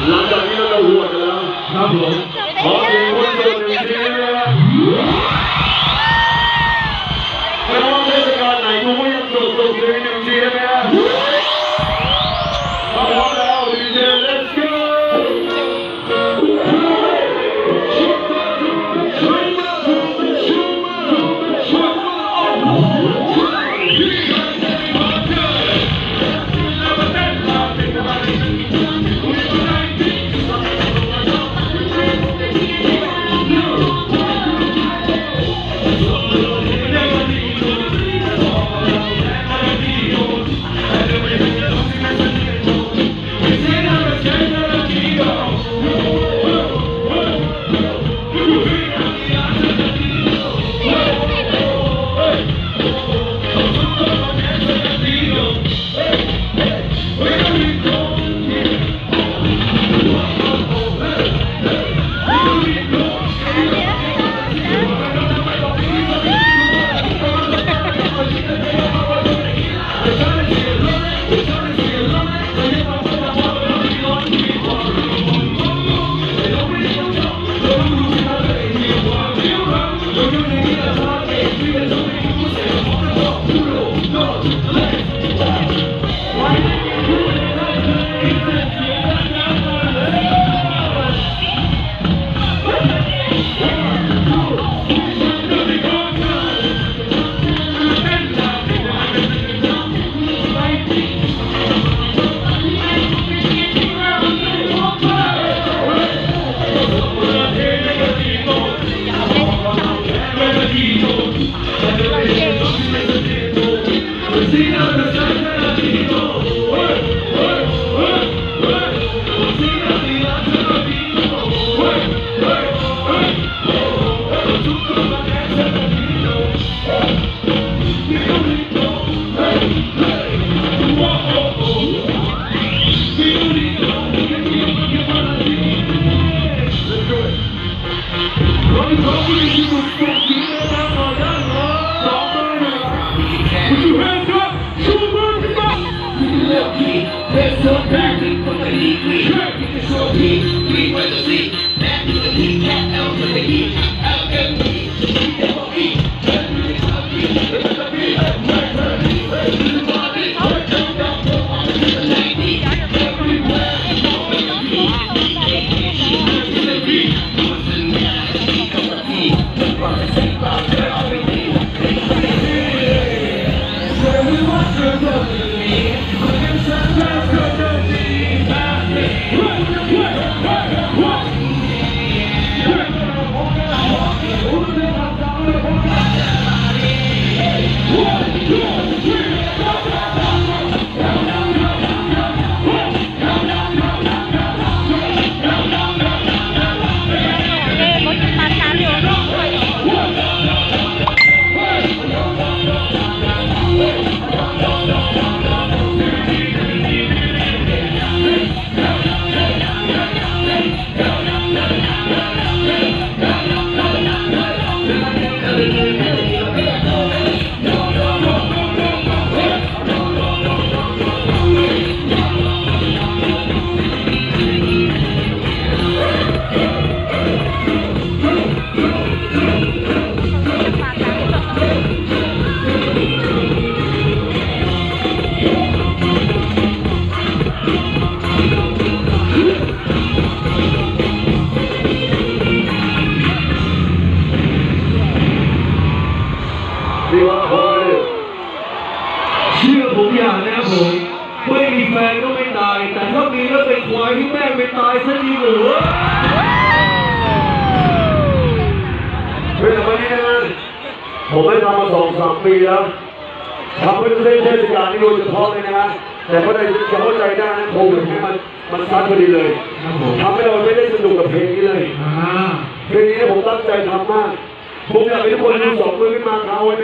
หลังจากนี้เราจะหัวกันแล้วครับผมขอเสียงคนส่วนหนึ่งทีนะครับไม่ว่าเทศกาลไหนกูก็ยังส่งเสียงหนึ่งทีได้ไหมครับพร้อมแล้วดีเจ let's go ควายที่แม่งไปตายซะดีหรือเป็นแบบนี้นะผมไม่ทำมา2-3 ปีแล้วทำเพื่อเทศกาลนี่โดยเฉพาะเลยนะแต่ก็ได้เข้าใจได้นะโควิดนี่มันซัดพอดีเลยทำให้เราไม่ได้สนุกกับเพลงนี้เลยเพลงนี้ผมตั้งใจทำมากผมอยากให้ทุกคนดู2 มือขึ้นมาเท้าไว้